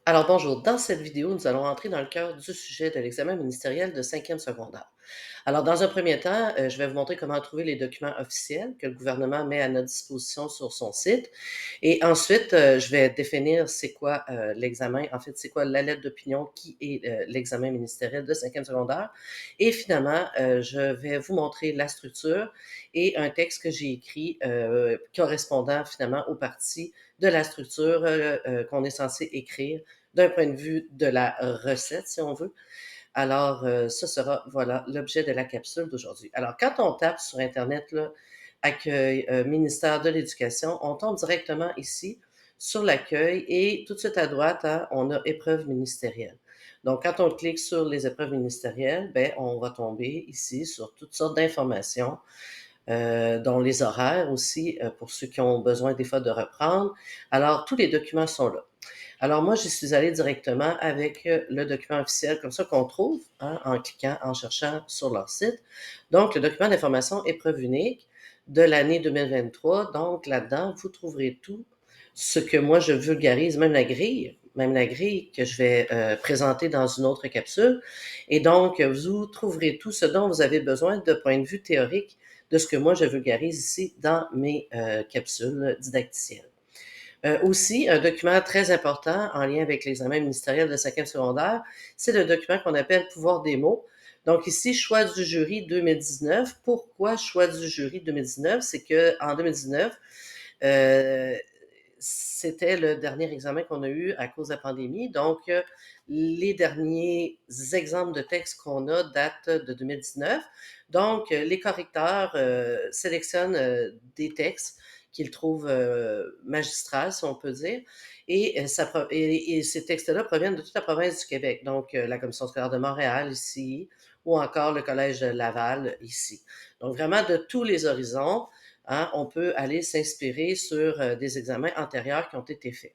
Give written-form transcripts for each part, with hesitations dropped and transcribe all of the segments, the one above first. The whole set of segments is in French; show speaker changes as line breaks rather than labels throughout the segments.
Alors bonjour, dans cette vidéo, nous allons entrer dans le cœur du sujet de l'examen ministériel de 5e secondaire. Alors dans un premier temps, je vais vous montrer comment trouver les documents officiels que le gouvernement met à notre disposition sur son site et ensuite, je vais définir c'est quoi, l'examen, en fait, c'est quoi la lettre d'opinion qui est, l'examen ministériel de 5e secondaire et finalement, je vais vous montrer la structure et un texte que j'ai écrit, correspondant finalement aux parties de la structure, qu'on est censé écrire d'un point de vue de la recette, si on veut. Alors, ce sera, voilà, l'objet de la capsule d'aujourd'hui. Alors, quand on tape sur internet, là, accueil, ministère de l'Éducation, on tombe directement ici sur l'accueil et tout de suite à droite, hein, on a épreuves ministérielles. Donc, quand on clique sur les épreuves ministérielles, ben, on va tomber ici sur toutes sortes d'informations, dont les horaires aussi, pour ceux qui ont besoin des fois de reprendre. Alors, tous les documents sont là. Alors moi, j'y suis allée directement avec, le document officiel comme ça qu'on trouve, hein, en cliquant, en cherchant sur leur site. Donc le document d'information épreuve unique de l'année 2023. Donc là-dedans, vous trouverez tout ce que moi je vulgarise, même la grille que je vais, présenter dans une autre capsule et donc vous trouverez tout ce dont vous avez besoin de point de vue théorique de ce que moi je vulgarise ici dans mes, capsules didacticielles. Aussi, un document très important en lien avec l'examen ministériel de 5e secondaire, c'est le document qu'on appelle pouvoir des mots. Donc ici, choix du jury 2019. Pourquoi choix du jury 2019? C'est qu'en 2019, euh, c'était le dernier examen qu'on a eu à cause de la pandémie. Donc, les derniers exemples de textes qu'on a datent de 2019. Donc, les correcteurs sélectionnent des textes qu'ils trouvent magistrales, si on peut dire, et ces textes-là proviennent de toute la province du Québec. Donc, la Commission scolaire de Montréal ici, ou encore le Collège de Laval ici. Donc, vraiment de tous les horizons. Hein, on peut aller s'inspirer sur des examens antérieurs qui ont été faits.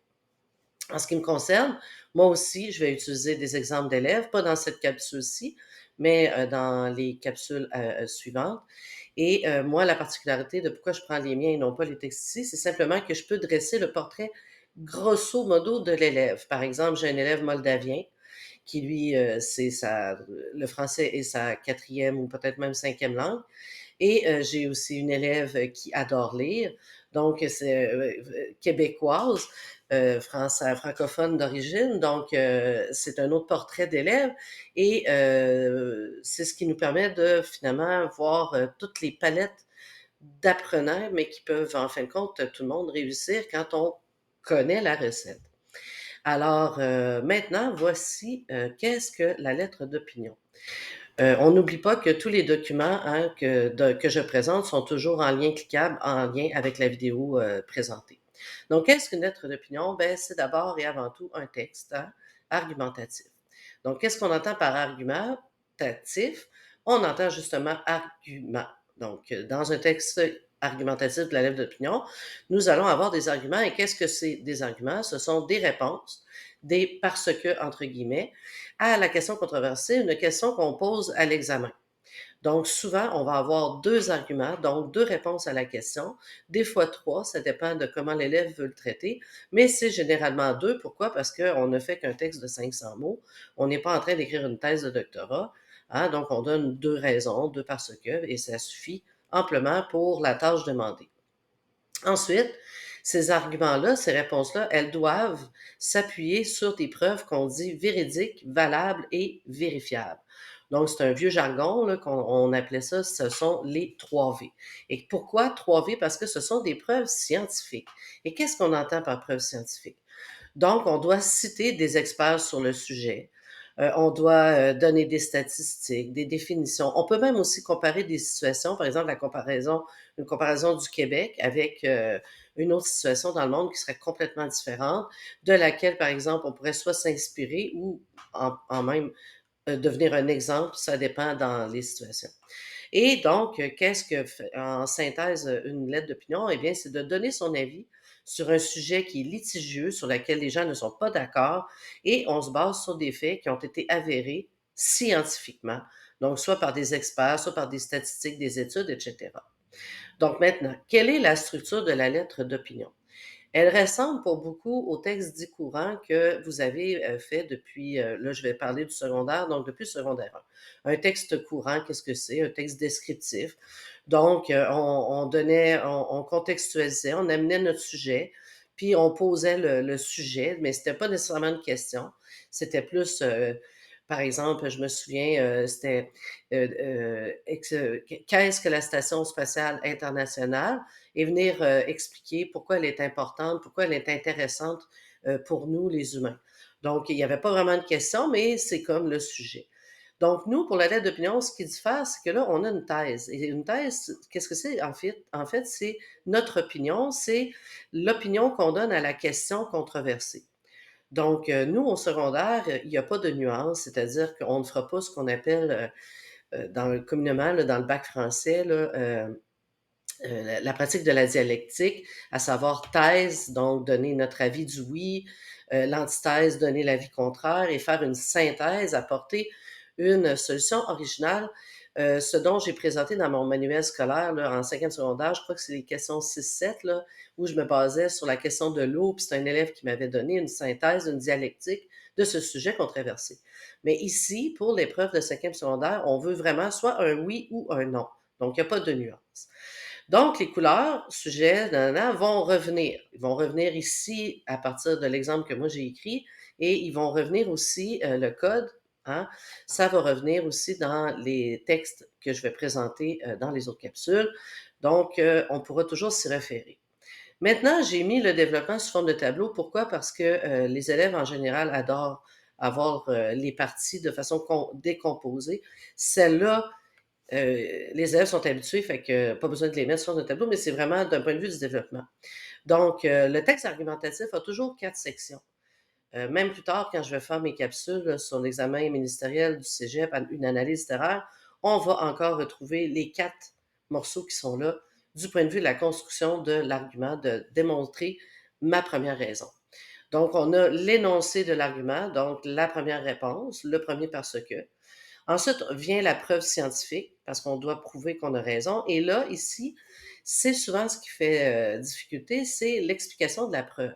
En ce qui me concerne, moi aussi, je vais utiliser des exemples d'élèves, pas dans cette capsule-ci, mais dans les capsules suivantes. Et moi, la particularité de pourquoi je prends les miens et non pas les textes ici, c'est simplement que je peux dresser le portrait grosso modo de l'élève. Par exemple, j'ai un élève moldavien qui, lui, le français est sa quatrième ou peut-être même cinquième langue. Et j'ai aussi une élève qui adore lire, donc c'est québécoise, francophone d'origine, donc c'est un autre portrait d'élève et c'est ce qui nous permet de finalement voir toutes les palettes d'apprenants, mais qui peuvent en fin de compte tout le monde réussir quand on connaît la recette. Alors maintenant, voici qu'est-ce que la lettre d'opinion. On n'oublie pas que tous les documents hein, que je présente sont toujours en lien cliquable, en lien avec la vidéo présentée. Donc, qu'est-ce qu'une lettre d'opinion? Ben, c'est d'abord et avant tout un texte hein, argumentatif. Donc, qu'est-ce qu'on entend par argumentatif? On entend justement argument. Donc, dans un texte argumentatif de la lettre d'opinion, nous allons avoir des arguments. Et qu'est-ce que c'est des arguments? Ce sont des réponses, des parce que, entre guillemets, à la question controversée, une question qu'on pose à l'examen. Donc, souvent, on va avoir deux arguments, donc deux réponses à la question, des fois trois, ça dépend de comment l'élève veut le traiter, mais c'est généralement deux. Pourquoi? Parce qu'on ne fait qu'un texte de 500 mots. On n'est pas en train d'écrire une thèse de doctorat. Hein, donc, on donne deux raisons, deux parce que, et ça suffit amplement pour la tâche demandée. Ensuite, ces arguments-là, ces réponses-là, elles doivent s'appuyer sur des preuves qu'on dit véridiques, valables et vérifiables. Donc, c'est un vieux jargon là, qu'on appelait ça, ce sont les 3 V. Et pourquoi 3 V? Parce que ce sont des preuves scientifiques. Et qu'est-ce qu'on entend par preuve scientifique? Donc, on doit citer des experts sur le sujet. On doit donner des statistiques, des définitions. On peut même aussi comparer des situations, par exemple une comparaison du Québec avec une autre situation dans le monde qui serait complètement différente, de laquelle, par exemple, on pourrait soit s'inspirer ou en même devenir un exemple, ça dépend dans les situations. Et donc, qu'est-ce que, en synthèse, une lettre d'opinion? Eh bien, c'est de donner son avis sur un sujet qui est litigieux, sur lequel les gens ne sont pas d'accord, et on se base sur des faits qui ont été avérés scientifiquement, donc soit par des experts, soit par des statistiques, des études, etc. Donc maintenant, quelle est la structure de la lettre d'opinion? Elle ressemble pour beaucoup au texte dit courant que vous avez fait depuis, là je vais parler du secondaire, donc depuis le secondaire 1. Un texte courant, qu'est-ce que c'est? Un texte descriptif. Donc, on donnait, on contextualisait, on amenait notre sujet, puis on posait le sujet, mais c'était pas nécessairement une question. C'était plus, par exemple, je me souviens, c'était qu'est-ce que la Station spatiale internationale et venir expliquer pourquoi elle est importante, pourquoi elle est intéressante pour nous, les humains. Donc, il n'y avait pas vraiment de question, mais c'est comme le sujet. Donc, nous, pour la lettre d'opinion, ce qui diffère, c'est que là, on a une thèse. Et une thèse, qu'est-ce que c'est? En fait, c'est notre opinion, c'est l'opinion qu'on donne à la question controversée. Donc, nous, au secondaire, il n'y a pas de nuance, c'est-à-dire qu'on ne fera pas ce qu'on appelle, dans le communément, là, dans le bac français, là, la pratique de la dialectique, à savoir thèse, donc donner notre avis du oui, l'antithèse, donner l'avis contraire et faire une synthèse, apporter une solution originale. Ce dont j'ai présenté dans mon manuel scolaire là, en cinquième secondaire, je crois que c'est les questions 6-7, là, où je me basais sur la question de l'eau, puis c'est un élève qui m'avait donné une synthèse, une dialectique de ce sujet controversé. Mais ici, pour l'épreuve de cinquième secondaire, on veut vraiment soit un oui ou un non. Donc, il n'y a pas de nuance. Donc, les couleurs, sujet, nanana, vont revenir. Ils vont revenir ici à partir de l'exemple que moi j'ai écrit et ils vont revenir aussi, le code, hein, ça va revenir aussi dans les textes que je vais présenter dans les autres capsules. Donc, on pourra toujours s'y référer. Maintenant, j'ai mis le développement sous forme de tableau. Pourquoi? Parce que les élèves en général adorent avoir les parties de façon décomposée. Celle-là, les élèves sont habitués, fait que pas besoin de les mettre sur un tableau, mais c'est vraiment d'un point de vue du développement. Donc, le texte argumentatif a toujours 4 sections. Même plus tard, quand je vais faire mes capsules sur l'examen ministériel du cégep, une analyse littéraire, on va encore retrouver les 4 morceaux qui sont là du point de vue de la construction de l'argument, de démontrer ma première raison. Donc, on a l'énoncé de l'argument, donc la première réponse, le premier parce que. Ensuite vient la preuve scientifique, parce qu'on doit prouver qu'on a raison. Et là, ici, c'est souvent ce qui fait difficulté, c'est l'explication de la preuve.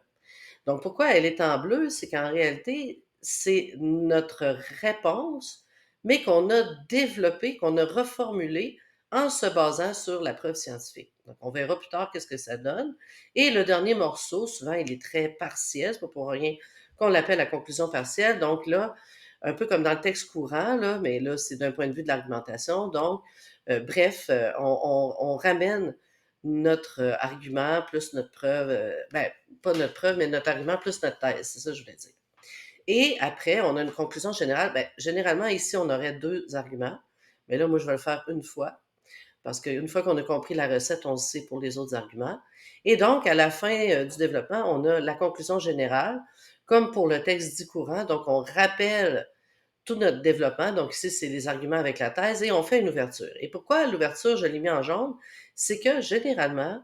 Donc, pourquoi elle est en bleu? C'est qu'en réalité, c'est notre réponse, mais qu'on a développée, qu'on a reformulée en se basant sur la preuve scientifique. Donc, on verra plus tard qu'est-ce que ça donne. Et le dernier morceau, souvent, il est très partiel, c'est pas pour rien qu'on l'appelle la conclusion partielle. Donc là, un peu comme dans le texte courant, là, mais là, c'est d'un point de vue de l'argumentation. Donc, bref, on ramène notre argument plus notre preuve, ben, pas notre preuve, mais notre argument plus notre thèse, c'est ça que je voulais dire. Et après, on a une conclusion générale. Ben, généralement, ici, on aurait 2 arguments, mais là, moi, je vais le faire une fois, parce qu'une fois qu'on a compris la recette, on le sait pour les autres arguments. Et donc, à la fin du développement, on a la conclusion générale, comme pour le texte dit courant. Donc, on rappelle tout notre développement. Donc ici, c'est les arguments avec la thèse et on fait une ouverture. Et pourquoi l'ouverture, je l'ai mis en jaune? C'est que généralement,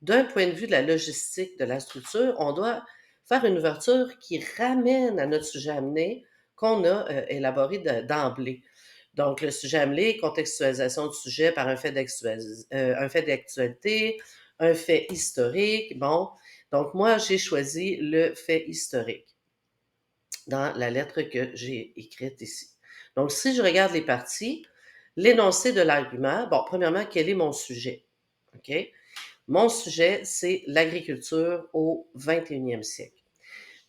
d'un point de vue de la logistique, de la structure, on doit faire une ouverture qui ramène à notre sujet amené qu'on a élaboré d'emblée. Donc, le sujet amené, contextualisation du sujet par un fait d'actualité, un fait historique. Bon, donc moi, j'ai choisi le fait historique dans la lettre que j'ai écrite ici. Donc, si je regarde les parties, l'énoncé de l'argument, bon, premièrement, quel est mon sujet? OK? Mon sujet, c'est l'agriculture au 21e siècle.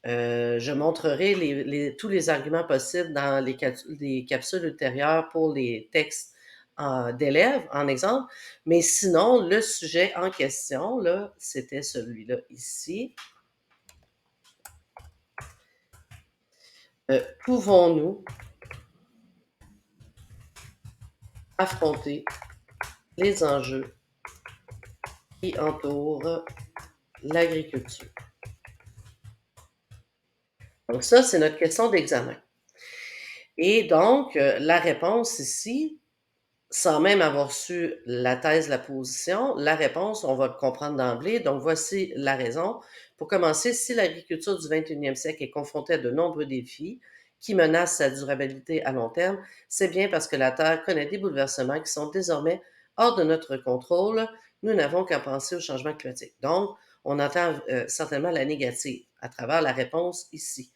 Je montrerai tous les arguments possibles dans les capsules ultérieures pour les textes d'élèves, en exemple. Mais sinon, le sujet en question, là, c'était celui-là ici. Pouvons-nous affronter les enjeux qui entourent l'agriculture? Donc ça, c'est notre question d'examen. Et donc, la réponse ici, sans même avoir su la thèse, la position, la réponse, on va le comprendre d'emblée. Donc, voici la raison. Pour commencer, si l'agriculture du 21e siècle est confrontée à de nombreux défis qui menacent sa durabilité à long terme, c'est bien parce que la Terre connaît des bouleversements qui sont désormais hors de notre contrôle. Nous n'avons qu'à penser au changement climatique. Donc, on entend certainement la négative à travers la réponse ici.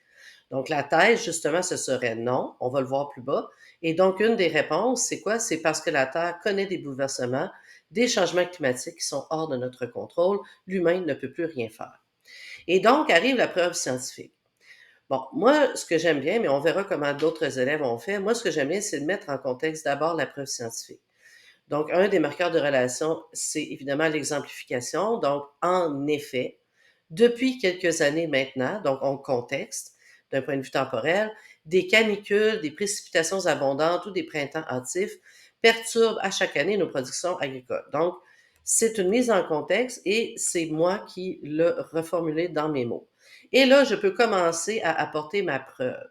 Donc, la thèse, justement, ce serait non, on va le voir plus bas. Et donc, une des réponses, c'est quoi? C'est parce que la Terre connaît des bouleversements, des changements climatiques qui sont hors de notre contrôle. L'humain ne peut plus rien faire. Et donc, arrive la preuve scientifique. Bon, moi, ce que j'aime bien, mais on verra comment d'autres élèves ont fait, moi, ce que j'aime bien, c'est de mettre en contexte d'abord la preuve scientifique. Donc, un des marqueurs de relation, c'est évidemment l'exemplification. Donc, en effet, depuis quelques années maintenant, donc en contexte, d'un point de vue temporel, des canicules, des précipitations abondantes ou des printemps hâtifs perturbent à chaque année nos productions agricoles. Donc, c'est une mise en contexte et c'est moi qui l'ai reformulé dans mes mots. Et là, je peux commencer à apporter ma preuve.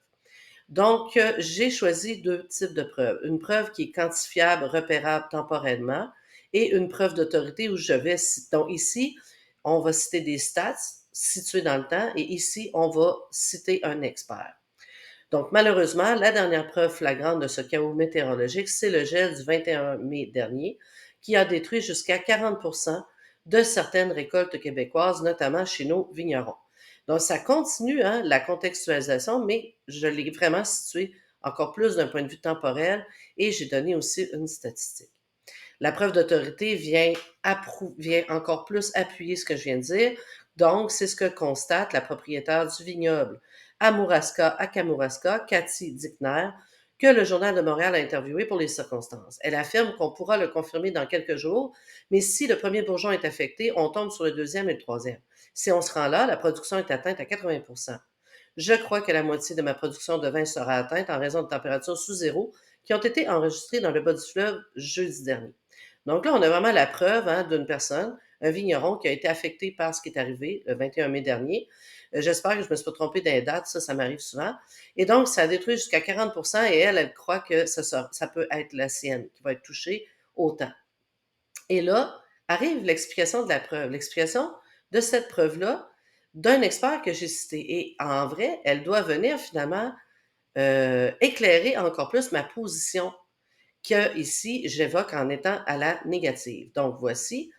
Donc, j'ai choisi deux types de preuves. Une preuve qui est quantifiable, repérable temporellement, et une preuve d'autorité où je vais... Donc ici, on va citer des stats situés dans le temps, et ici, on va citer un expert. Donc, malheureusement, la dernière preuve flagrante de ce chaos météorologique, c'est le gel du 21 mai dernier, qui a détruit jusqu'à 40% de certaines récoltes québécoises, notamment chez nos vignerons. Donc, ça continue, hein, la contextualisation, mais je l'ai vraiment situé encore plus d'un point de vue temporel et j'ai donné aussi une statistique. La preuve d'autorité vient encore plus appuyer ce que je viens de dire. Donc, c'est ce que constate la propriétaire du vignoble à Kamouraska, Cathy Dickner, que le Journal de Montréal a interviewé pour les circonstances. Elle affirme qu'on pourra le confirmer dans quelques jours, mais si le premier bourgeon est affecté, on tombe sur le deuxième et le troisième. Si on se rend là, la production est atteinte à 80%. Je crois que la moitié de ma production de vin sera atteinte en raison de températures sous zéro qui ont été enregistrées dans le bas du fleuve jeudi dernier. Donc là, on a vraiment la preuve, hein, d'une personne, un vigneron qui a été affecté par ce qui est arrivé le 21 mai dernier. J'espère que je ne me suis pas trompée dans les dates, ça m'arrive souvent. Et donc, ça a détruit jusqu'à 40% et elle croit que ça peut être la sienne qui va être touchée autant. Et là, arrive l'explication de la preuve, l'explication de cette preuve-là d'un expert que j'ai cité. Et en vrai, elle doit venir finalement éclairer encore plus ma position que ici j'évoque en étant à la négative. Donc voici.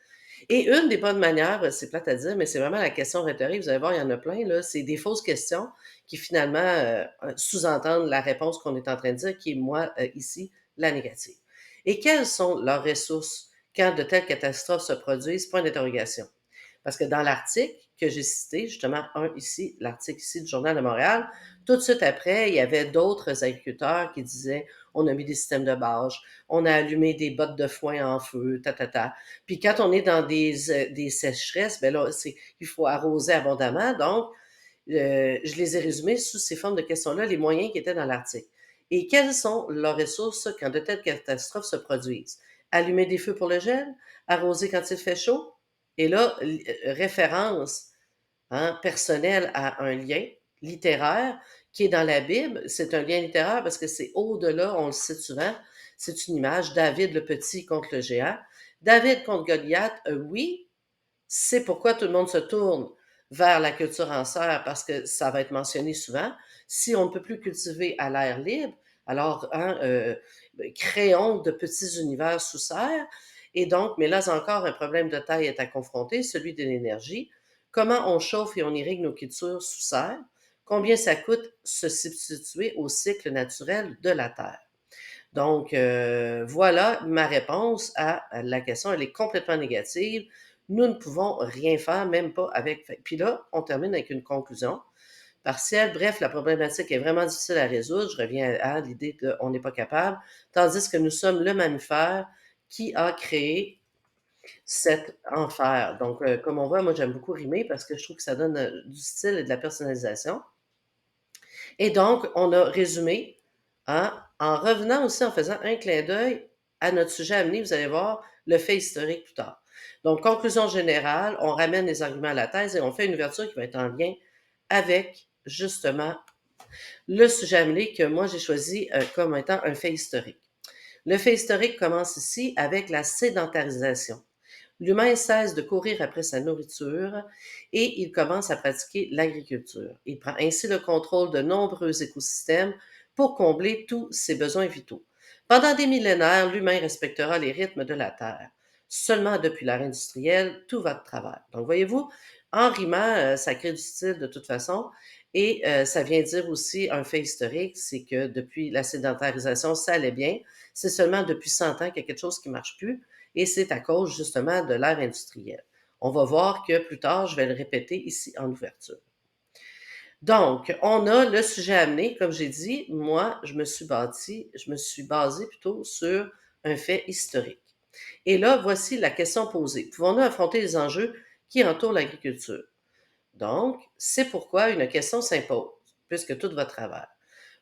Et une des bonnes manières, c'est plate à dire, mais c'est vraiment la question rhétorique. Vous allez voir, il y en a plein, là. C'est des fausses questions qui finalement sous-entendent la réponse qu'on est en train de dire, qui est moi, ici, la négative. Et quelles sont leurs ressources quand de telles catastrophes se produisent? Point d'interrogation. Parce que dans l'article que j'ai cité, justement, l'article ici du Journal de Montréal, tout de suite après, il y avait d'autres agriculteurs qui disaient on a mis des systèmes de bâche, on a allumé des bottes de foin en feu, ta, ta, ta. Puis quand on est dans des sécheresses, ben là, il faut arroser abondamment. Donc, je les ai résumés sous ces formes de questions-là, les moyens qui étaient dans l'article. Et quelles sont leurs ressources quand de telles catastrophes se produisent? Allumer des feux pour le gel, arroser quand il fait chaud. Et là, référence, hein, personnelle à un lien littéraire qui est dans la Bible. C'est un lien littéraire parce que c'est au-delà, on le sait souvent, c'est une image, David le petit contre le géant. David contre Goliath, oui, c'est pourquoi tout le monde se tourne vers la culture en serre parce que ça va être mentionné souvent. Si on ne peut plus cultiver à l'air libre, alors hein, créons de petits univers sous serre. Et donc, mais là encore, un problème de taille est à confronter, celui de l'énergie. Comment on chauffe et on irrigue nos cultures sous serre? Combien ça coûte se substituer au cycle naturel de la Terre? Donc, voilà ma réponse à la question. Elle est complètement négative. Nous ne pouvons rien faire, même pas avec... Puis là, on termine avec une conclusion partielle. Bref, la problématique est vraiment difficile à résoudre. Je reviens à l'idée qu'on n'est pas capable, tandis que nous sommes le mammifère qui a créé cet enfer. Donc, comme on voit, moi, j'aime beaucoup rimer parce que je trouve que ça donne du style et de la personnalisation. Et donc, on a résumé, hein, en revenant aussi, en faisant un clin d'œil à notre sujet à venir, vous allez voir le fait historique plus tard. Donc, conclusion générale, on ramène les arguments à la thèse et on fait une ouverture qui va être en lien avec, justement, le sujet à venir que moi j'ai choisi comme étant un fait historique. Le fait historique commence ici avec la sédentarisation. L'humain cesse de courir après sa nourriture et il commence à pratiquer l'agriculture. Il prend ainsi le contrôle de nombreux écosystèmes pour combler tous ses besoins vitaux. Pendant des millénaires, l'humain respectera les rythmes de la Terre. Seulement depuis l'ère industrielle, tout va de travers. Donc, voyez-vous, En rimant, ça crée du style de toute façon et ça vient dire aussi un fait historique, c'est que depuis la sédentarisation, ça allait bien. C'est seulement depuis 100 ans qu'il y a quelque chose qui marche plus et c'est à cause justement de l'ère industrielle. On va voir que plus tard, je vais le répéter ici en ouverture. Donc, on a le sujet amené, comme j'ai dit, moi, je me suis basée plutôt sur un fait historique. Et là, voici la question posée. Pouvons-nous affronter les enjeux qui entourent l'agriculture? Donc, c'est pourquoi une question s'impose, puisque tout va de travers.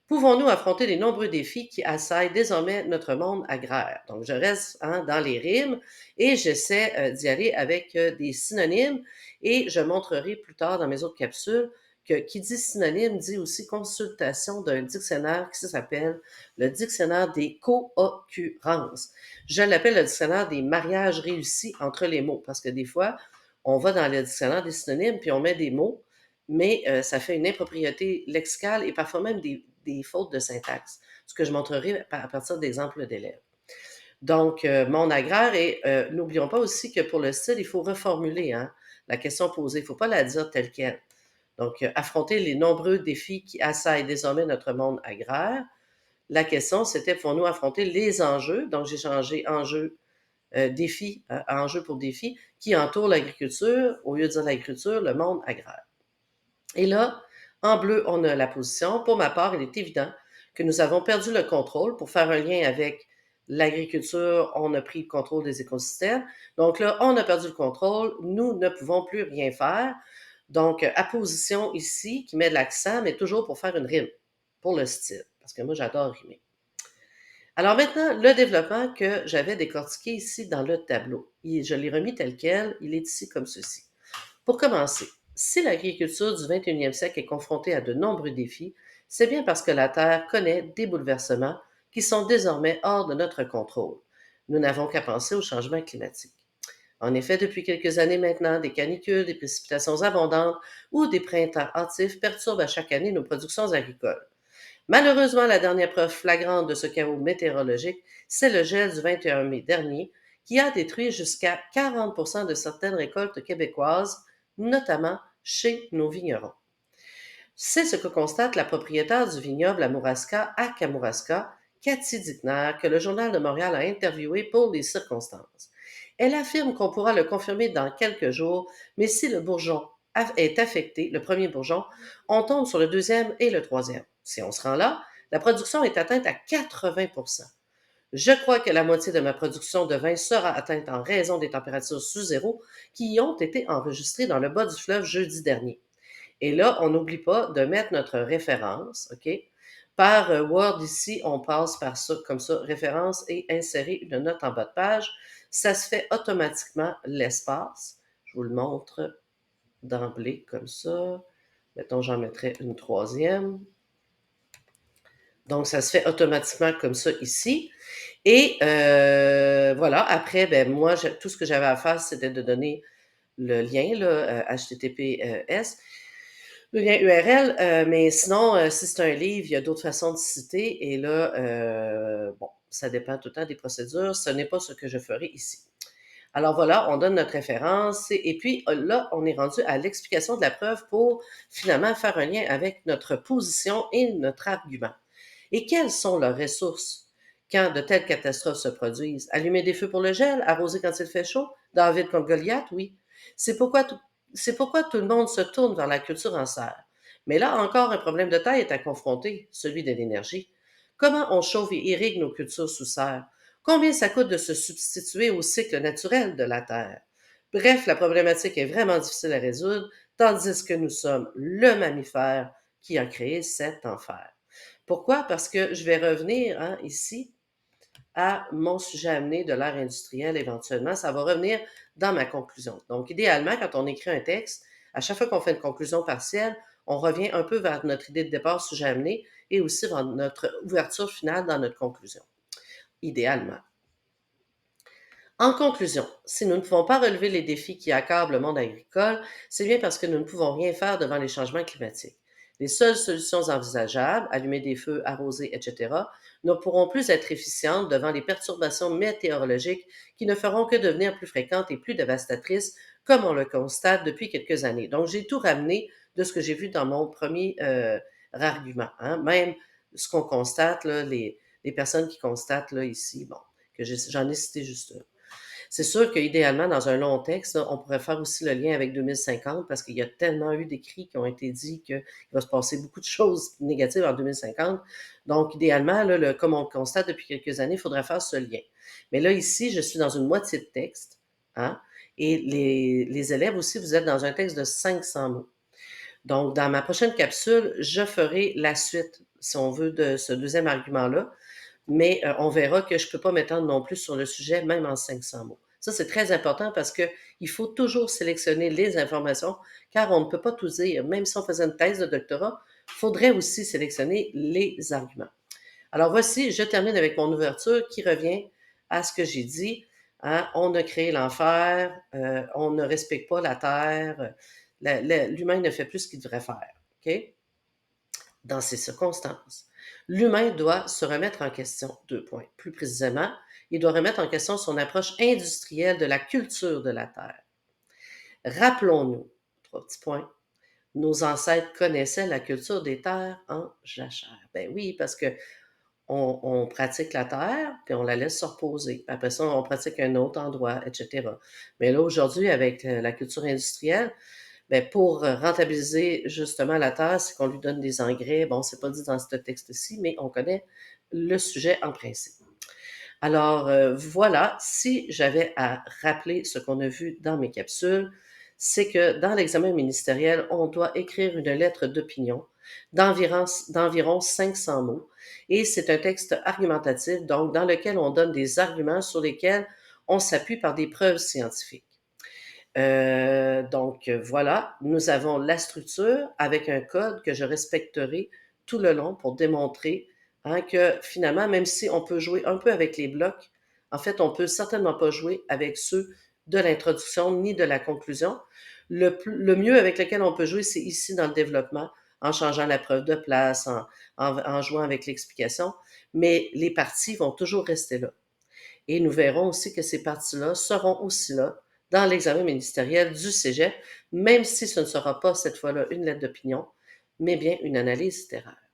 Pouvons-nous affronter les nombreux défis qui assaillent désormais notre monde agraire? Donc, je reste dans les rimes et j'essaie d'y aller avec des synonymes et je montrerai plus tard dans mes autres capsules que qui dit synonyme dit aussi consultation d'un dictionnaire qui s'appelle le dictionnaire des co-occurrences. Je l'appelle le dictionnaire des mariages réussis entre les mots parce que des fois, on va dans le dictionnaire des synonymes puis on met des mots mais ça fait une impropriété lexicale et parfois même des fautes de syntaxe, ce que je montrerai à partir d'exemples d'élèves. Donc, mon agraire, et n'oublions pas aussi que pour le style, il faut reformuler la question posée, il ne faut pas la dire telle qu'elle. Donc, affronter les nombreux défis qui assaillent désormais notre monde agraire. La question, c'était pouvons-nous affronter les enjeux, donc j'ai changé enjeu, défi, enjeu pour défi, qui entourent l'agriculture, au lieu de dire l'agriculture, le monde agraire. Et là, en bleu, on a la position. Pour ma part, il est évident que nous avons perdu le contrôle. Pour faire un lien avec l'agriculture, on a pris le contrôle des écosystèmes. Donc là, on a perdu le contrôle. Nous ne pouvons plus rien faire. Donc, apposition ici, qui met de l'accent, mais toujours pour faire une rime, pour le style, parce que moi, j'adore rimer. Alors maintenant, le développement que j'avais décortiqué ici dans le tableau. Je l'ai remis tel quel. Il est ici comme ceci. Pour commencer, si l'agriculture du 21e siècle est confrontée à de nombreux défis, c'est bien parce que la Terre connaît des bouleversements qui sont désormais hors de notre contrôle. Nous n'avons qu'à penser au changement climatique. En effet, depuis quelques années maintenant, des canicules, des précipitations abondantes ou des printemps hâtifs perturbent à chaque année nos productions agricoles. Malheureusement, la dernière preuve flagrante de ce chaos météorologique, c'est le gel du 21 mai dernier, qui a détruit jusqu'à 40% de certaines récoltes québécoises, notamment chez nos vignerons. C'est ce que constate la propriétaire du vignoble Amouraska à Kamouraska, Cathy Dickner, que le Journal de Montréal a interviewé pour les circonstances. Elle affirme qu'on pourra le confirmer dans quelques jours, mais si le bourgeon est affecté, le premier bourgeon, on tombe sur le deuxième et le troisième. Si on se rend là, la production est atteinte à 80%. Je crois que la moitié de ma production de vin sera atteinte en raison des températures sous zéro qui ont été enregistrées dans le bas du fleuve jeudi dernier. Et là, on n'oublie pas de mettre notre référence, OK? Par Word ici, on passe par ça, comme ça, référence et insérer une note en bas de page. Ça se fait automatiquement l'espace. Je vous le montre d'emblée comme ça. Mettons, j'en mettrai une troisième. Donc, ça se fait automatiquement comme ça ici. Et voilà, après, ben moi, tout ce que j'avais à faire, c'était de donner le lien, là, HTTPS, le lien URL, mais sinon, si c'est un livre, il y a d'autres façons de citer. Et là, bon, ça dépend tout le temps des procédures. Ce n'est pas ce que je ferai ici. Alors voilà, on donne notre référence et puis là, on est rendu à l'explication de la preuve pour finalement faire un lien avec notre position et notre argument. Et quelles sont leurs ressources quand de telles catastrophes se produisent? Allumer des feux pour le gel, arroser quand il fait chaud, David comme Goliath, oui. C'est pourquoi, tout, c'est pourquoi tout le monde se tourne vers la culture en serre. Mais là encore, un problème de taille est à confronter, celui de l'énergie. Comment on chauffe et irrigue nos cultures sous serre? Combien ça coûte de se substituer au cycle naturel de la Terre? Bref, la problématique est vraiment difficile à résoudre, tandis que nous sommes le mammifère qui a créé cet enfer. Pourquoi? Parce que je vais revenir ici à mon sujet amené de l'ère industrielle éventuellement. Ça va revenir dans ma conclusion. Donc, idéalement, quand on écrit un texte, à chaque fois qu'on fait une conclusion partielle, on revient un peu vers notre idée de départ, sujet amené, et aussi vers notre ouverture finale dans notre conclusion. Idéalement. En conclusion, si nous ne pouvons pas relever les défis qui accablent le monde agricole, c'est bien parce que nous ne pouvons rien faire devant les changements climatiques. Les seules solutions envisageables, allumer des feux, arroser, etc., ne pourront plus être efficientes devant les perturbations météorologiques qui ne feront que devenir plus fréquentes et plus dévastatrices comme on le constate depuis quelques années. Donc, j'ai tout ramené de ce que j'ai vu dans mon premier argument. Hein. Même ce qu'on constate, là, les personnes qui constatent là, ici, bon, que j'en ai cité juste un. C'est sûr qu'idéalement, dans un long texte, là, on pourrait faire aussi le lien avec 2050 parce qu'il y a tellement eu d'écrits qui ont été dit qu'il va se passer beaucoup de choses négatives en 2050. Donc, idéalement, là, comme on le constate depuis quelques années, il faudrait faire ce lien. Mais là, ici, je suis dans une moitié de texte, hein, et les élèves aussi, vous êtes dans un texte de 500 mots. Donc, dans ma prochaine capsule, je ferai la suite, si on veut, de ce deuxième argument-là, mais on verra que je ne peux pas m'étendre non plus sur le sujet, même en 500 mots. Ça, c'est très important parce qu'il faut toujours sélectionner les informations, car on ne peut pas tout dire. Même si on faisait une thèse de doctorat, il faudrait aussi sélectionner les arguments. Alors voici, je termine avec mon ouverture qui revient à ce que j'ai dit. Hein, on a créé l'enfer, on ne respecte pas la terre, l'humain ne fait plus ce qu'il devrait faire. OK? Dans ces circonstances, l'humain doit se remettre en question, 2 points. Plus précisément, il doit remettre en question son approche industrielle de la culture de la terre. Rappelons-nous, 3 petits points, nos ancêtres connaissaient la culture des terres en jachère. Ben oui, parce que on pratique la terre, puis on la laisse se reposer. Après ça, on pratique un autre endroit, etc. Mais là, aujourd'hui, avec la culture industrielle, ben pour rentabiliser justement la terre, c'est qu'on lui donne des engrais. Bon, c'est pas dit dans ce texte-ci, mais on connaît le sujet en principe. Alors voilà, si j'avais à rappeler ce qu'on a vu dans mes capsules, c'est que dans l'examen ministériel, on doit écrire une lettre d'opinion d'environ 500 mots et c'est un texte argumentatif, donc dans lequel on donne des arguments sur lesquels on s'appuie par des preuves scientifiques. Donc voilà, nous avons la structure avec un code que je respecterai tout le long pour démontrer hein, que finalement, même si on peut jouer un peu avec les blocs, en fait, on peut certainement pas jouer avec ceux de l'introduction ni de la conclusion. Le mieux avec lequel on peut jouer, c'est ici dans le développement, en changeant la preuve de place, en jouant avec l'explication, mais les parties vont toujours rester là. Et nous verrons aussi que ces parties-là seront aussi là dans l'examen ministériel du Cégep, même si ce ne sera pas cette fois-là une lettre d'opinion, mais bien une analyse littéraire.